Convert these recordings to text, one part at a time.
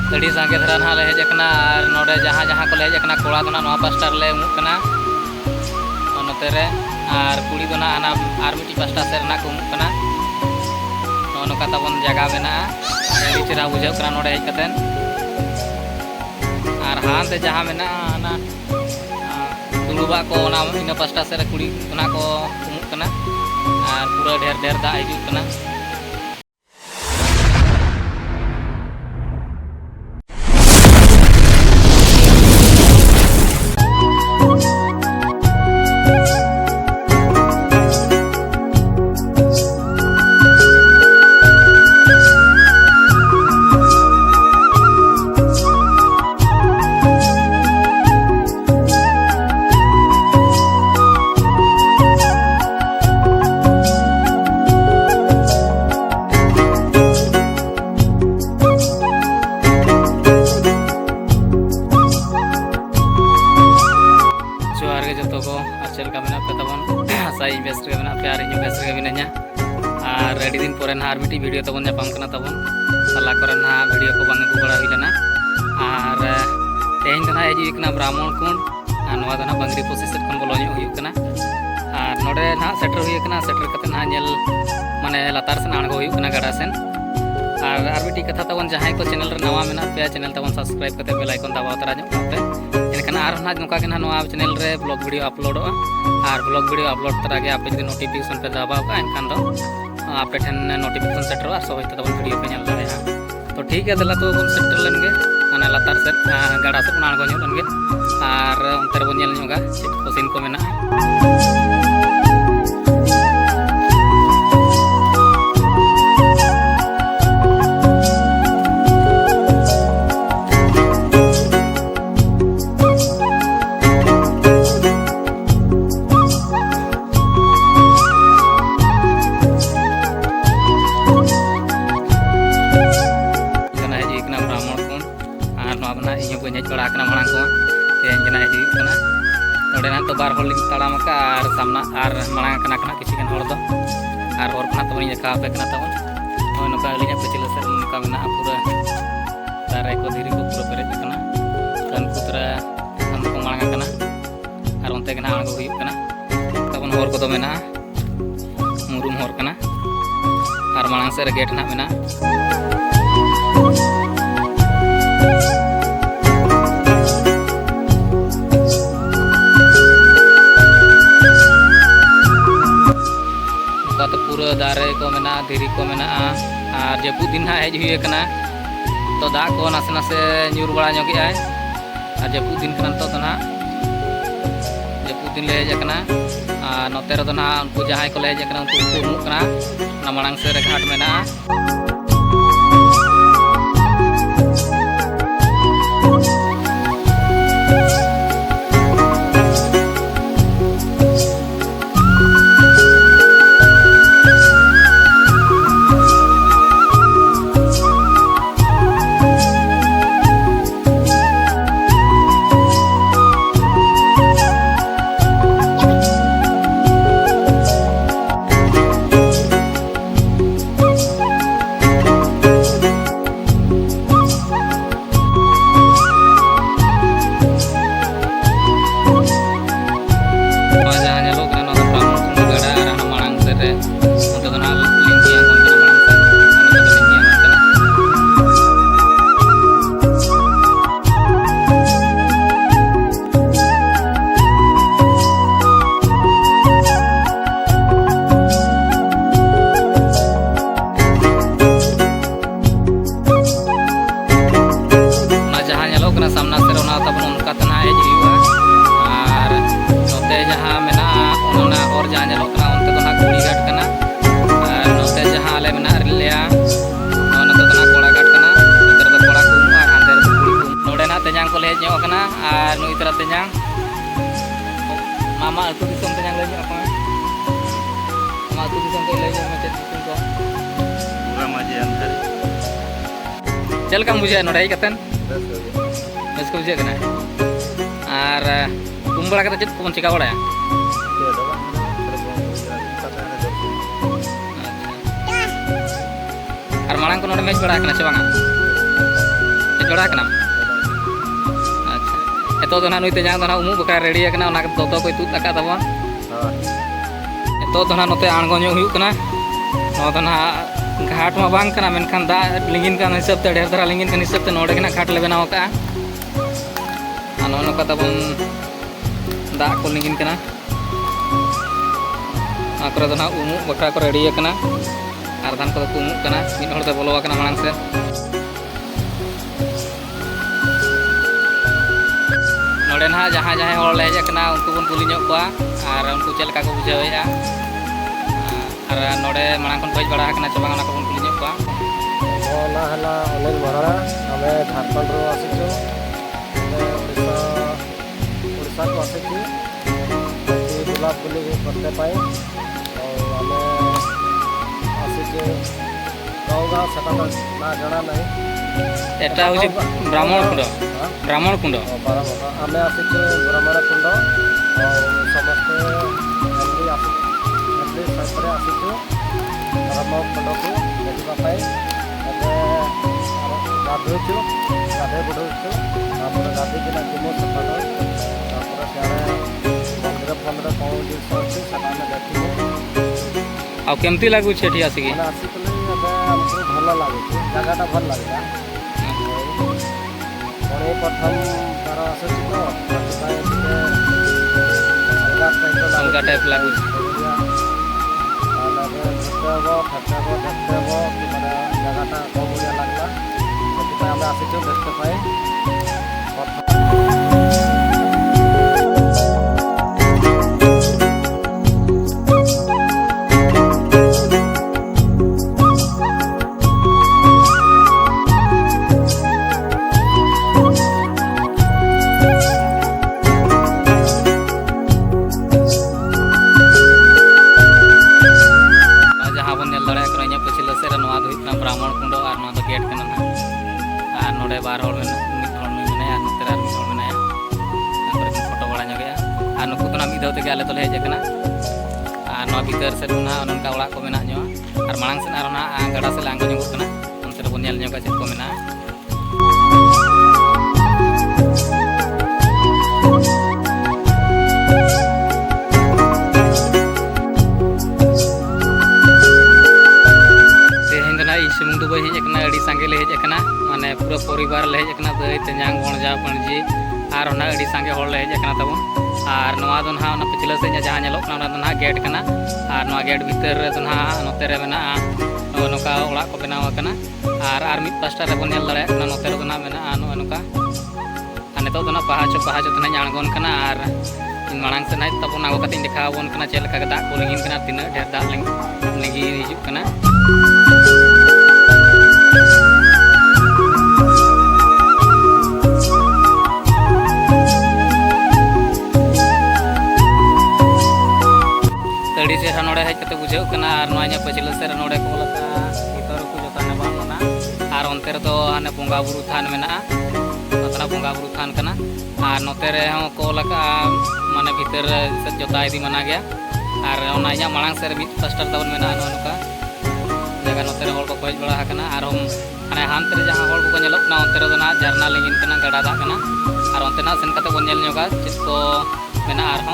अड़ी सांगे धरा ना ले हेजना और नोडे जहाँ जहाँ को ले हेजना कोड़ा तो ना पास्टा ले उमुक कना नोते रे और कुड़ी तो ना आना आर मिट्टी पास्टा से ना को उमुक कना नो का तबन जगह मेना अड़ी चेहरा बुझाव कना नोडे हेज कतेन और हानते जहाँ मेना ना दुलुबा को ना इन पास्टा से कुड़ी ना को उमुक कना और पूरा ढेर ढेर दा हिजुक कना आसाई बेस्ट गे मेना पे और इन बेस्ट गे मिनाኛ और अड़ी दिन पर ना मिट्टी वीडियो तबन जापाम कना तबन साला करे ना वीडियो को बांग बड़ा हुई लेना और तेहन तो ना हेजी कना ब्राह्मण कुंड और नवा तो ना बंगरी पोसी सेट खन बोलो हुई कना और नोडे ना सेटर हुई कना सेटर कते ना नेल माने लातार से आणगो हुई कना गड़ा सेन और मिट्टी कथा तबन जहां को चैनल रे नवा मेना पे चैनल तबन सब्सक्राइब कते बेल आइकन दबाव तरा पे एनखान और ना नोका के ना नवा चैनल रे ब्लॉग वीडियो अपलोडो और ब्लॉग वीडियो अपलोड तरा के आप जो नोटिफिकेशन पे दबाव का एनखान दो आप नोटिफिकेशन सेटर और सब तब वीडियो पे नल दाड़ा तो ठीक है दला तो बन सेटर लेनगे आना लातार से गाड़ा से आणगो लेनगे और अंतर बन चेक को सीन को मेना बड़ा मांग को तेज हजना नोड़े तो बार हर लगी तड़ाम और सामना और मांग किसी और तब देखा पे तब नौका अली पचिल से नौका मेना पूरा दारे को धीरे को पूरा पेरेज उनको तरह को मांग और उनते आणगो तबन हर को मेना मुरुम हर और मांग से गेट ना मेना तो पूरा दारे को मेना धीरी को मेना और जपू दिन हेज हुई तो दा को नासे नासे ᱧᱩᱨ बड़ा और जपू दिन तो ना जपू दिन ले हेज नोते रे ना उनको जहाँ को ले हेज उनको उमुक मांग से घाट मेना सामना से तब उनका तना हेज और नोते जहाँ मेना और जहाँ उनते तो ना कुड़ी घाट और नोते जहाँ आले मेना रिलिया तो कोड़ा घाट नोते तो कोड़ा को और हांदे रे कुड़ी को नोडे ना तेजांग को ले हेज और नुई तरह तेजांग मामा अतु दिसम तेजांग ले apa मामा अतु दिसम को ले चेत को पूरा मजेदार चल का बुझे नोडे कतन बस को बुझे और तुम बड़ा चेक को चिका बड़ा और मांग को मैच बड़ा से बांगा बड़ा कना अच्छा एतो तो ना नुइते जांग तो ना उमु बकरा रेडी कना ओना दोतो को तुत तका तबन एतो तो ना नोते आणगो ᱧᱚᱜ हुयु कना नो तो ना घाट मा बांग कना मेनखान दा लिंगिन का हिसाब ते ढेर धरा लिंगिन का हिसाब ते नोडे कना घाट ले बनाव का आनो नका तबन दा को लिंगिन कना आकरा तो ना उमु बकरा को रेडी कना आर धान को उमु कना मिद हर ते बोलो कना मांग से नोडे ना जहां जहां हर ले हेज कना उनको बन कुली ᱧᱚᱜ कोआ आर उनको चेल का को बुझावेया आर नोडे मांग कोन खोज बड़ा कना चबा ना को बन कुली ᱧᱚᱜ कोआ ओना हला अनिल महारा हमें झारखंड रो आसिचो उड़ीसा को आसिची गुलाब फुली करते पाए और हमें आसिचो गाँव सेटा ना जଣା नहीं एटा होची ब्राह्मण कुंड आमे आसिचो ब्राह्मण कुंड और समस्त फैमिली सपरे आसिचो ब्राह्मण कुंड को देखा पाए गाधोचु गाधे बुढ़ोचु गाधी के जिमो सफल मंदिर फंदिर कौन जिस देखो आ केमती लागू छेठी आसिकी आसिक हमको भल लगुच जगह भल लगे पुणी प्रथम तार आसुच तो अलगा टाइप लागू खर्चाब कि मैंने जगह कम बढ़िया लगला से आम आसिचु देखते पाए ब्राह्मण कुंड और गेट के और नोड़े बार मिनाया फोटो बड़ा ᱧᱚᱜᱮ और नुकु तो मिद धाव तेगे आले तो हेज और भीतर से उनका ओड़ा को मेना और मांग से गड़ा से आंगो ᱧᱚᱜᱚᱜ अंतर बन चेक को मेना सुमुंग दो हेजना अड़ी सांगे ले हेजना माने पूरा परिवार ले हेजना दई तेजांग भणजा पणजी और ना अड़ी सांगे हर ले हेजना तबन और नवा दो ना पिछले से जहां नेलोक ना ना गेट कना और नवा गेट भीतर रे तो ना नोते रे मेना नोका ओड़ा को बनाव कना और मिड पास्टा रे बन नेल दाड़े ना नोते रे तो ना मेना नोका नेतो तो ना पहाचो तो ना आणगोन कना और मांग से ना तबन आगो कते देखा बन कना चेल का दा को लगिन कना तीना ढेर दा लगी हिजुक कना तड़ी से नोड़े हेज कते बुझे और पछिले से नोड़े को लगा भीतर को जोताने बांगना और अंतर तो हाने बोंगा बुरु थान मेना नतना बोंगा बुरु थान कना और नोते रे हो को लगा माने भीतर से जोता इदी मना गया और ओना मांग से मिड पास्टर तबन मेना नोका जगह नोते रे हol को खोज बड़ा कना और हम हाने हानते रे जहां हol को नेलोक ना अंतर तो ना झरना लिंगिन कना गड़ा दा कना और अंते ना सेन कते बन नेल ᱧᱚᱜᱟ चेक को मेना और हो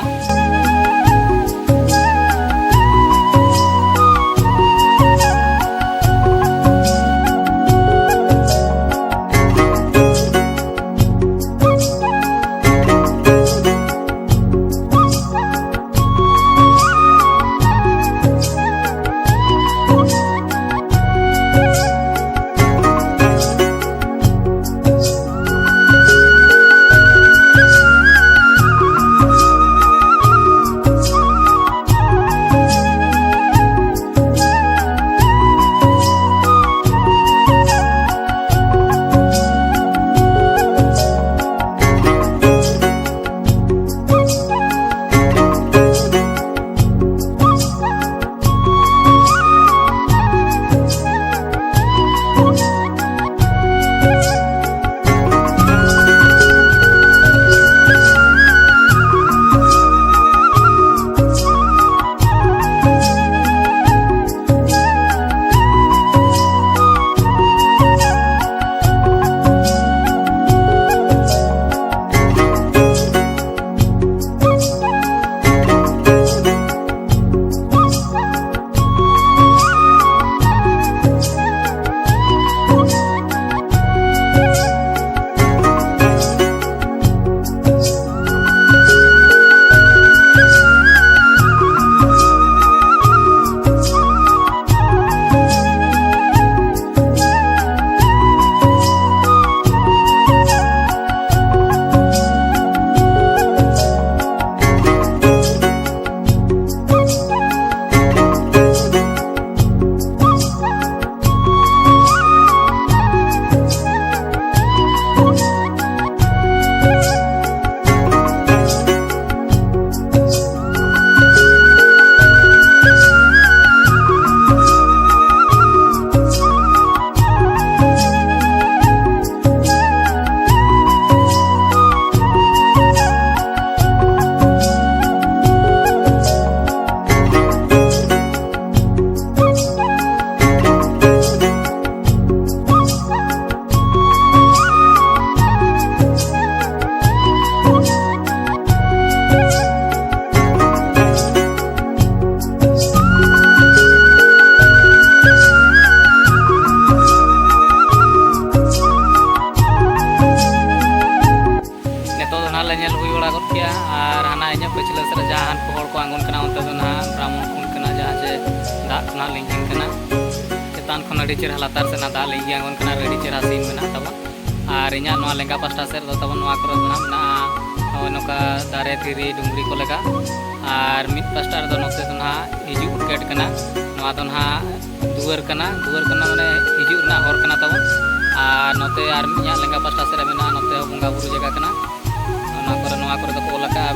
और हाना इन पछले सर जहाँ हर को आंगन अंत ना ब्राह्मण कुंड जहाँ से दाग ना लिंगिन चेतान खन अड़ी चेहरा लातार से दाग लिंगी आंगन अड़ी चेहरा सीन में तब और इन लेंगा पास्टा से तब नौका दारे धीरे डुंगरी को लगा और मिद पास्टा नोते हिजू गेट ना दुआर माने हिजू हर तब और नोते लेंगा पास्टा से नोते बंगा बुरु जगह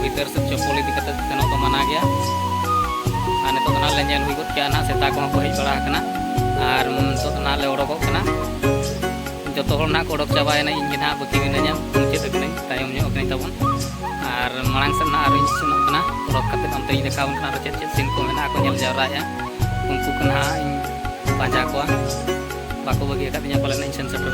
भीतर से चप्पल इदी सेनों को मना गया और नित ले नेल हुई गया ना सेता को हज बड़ा और नित ले उड़कोना जो ना को उड़क चाबाना इन ना बाकी मिना मुचाद तायम तबन और मांग से ना सेनों उड़क अंत देखा चे चे सीन को मेना को जावराया उनको को ना पाजा को बाको बगी पाले इन सेन सेटर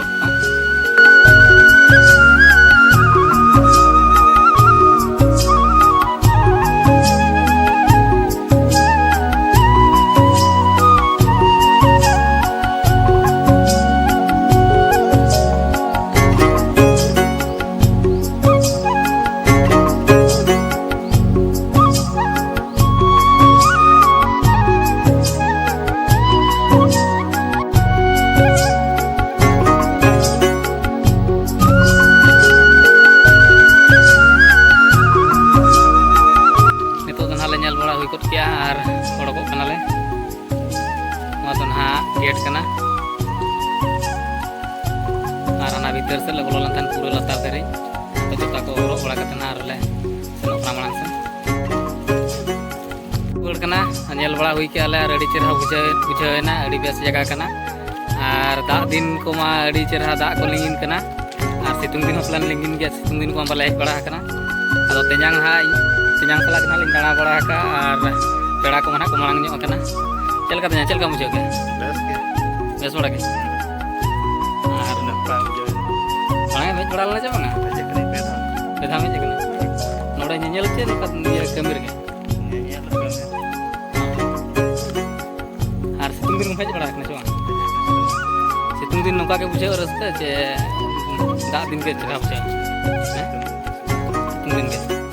और उड़कोले गेट और हना भीतर से बोलो लेन पूरा लतार दारे तो जोता को हरक बड़ा ले सेनों मांग से बड़ा हुई के अड़ी चेहरा बुझेना अड़ी बेस जगह और दाग दिन को अड़ी चेहरा दाग को लिंगिन और सितुंग दिन प्लान लिंगिन गया सितुंग दिन को बाले हज बड़ा अद तेजांग तेजांग सला लिंग दाड़ा बड़ा और पेड़ा को मना को मांग चलका चलका बुझे बेस बड़ा के और मांग हज बड़ा लेना चाबा पेधा हज नोड़े नेल चे कमी रे और सितुंग दिन हज बड़ा चाबा सितुंग दिन नौका के बुझे रस्ते चे दाग दिन के चेहरा बुझे सितुंग दिन के